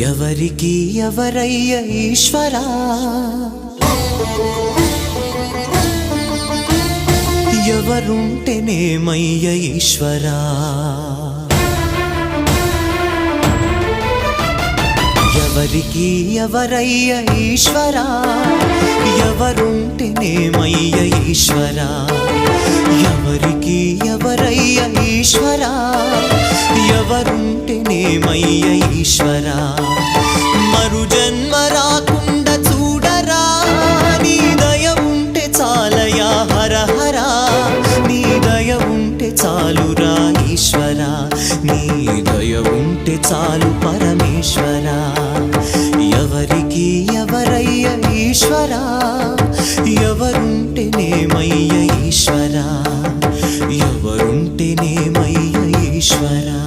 ఎవరికి ఎవరయ్య ఈశ్వరా, ఎవరుంటేనేమయ్య ఈశ్వరా, ఎవరికి ఎవరయ్య ఈశ్వరా, ఎవరుంటేనేమయ్య ఈశ్వరా, ఎవరికి ఎవరయ్య ఈశ్వరా, ఎవరుంటేనేమయ్య ఈశ్వరా. మరు జన్మ రాకుండా చూడరా, నీ దయ ఉంటే చాలయా హర హరా, నీ దయ ఉంటే చాలురా ఈశ్వరా, నీ దయ ఉంటే చాలు పరమేశ్వరా. ఎవరికి ఎవరయ్య ఈశ్వరా, ఎవరుంటేనేమయ్య ఈశ్వరా, ఎవరుంటేనేమయ్య ఈశ్వరా.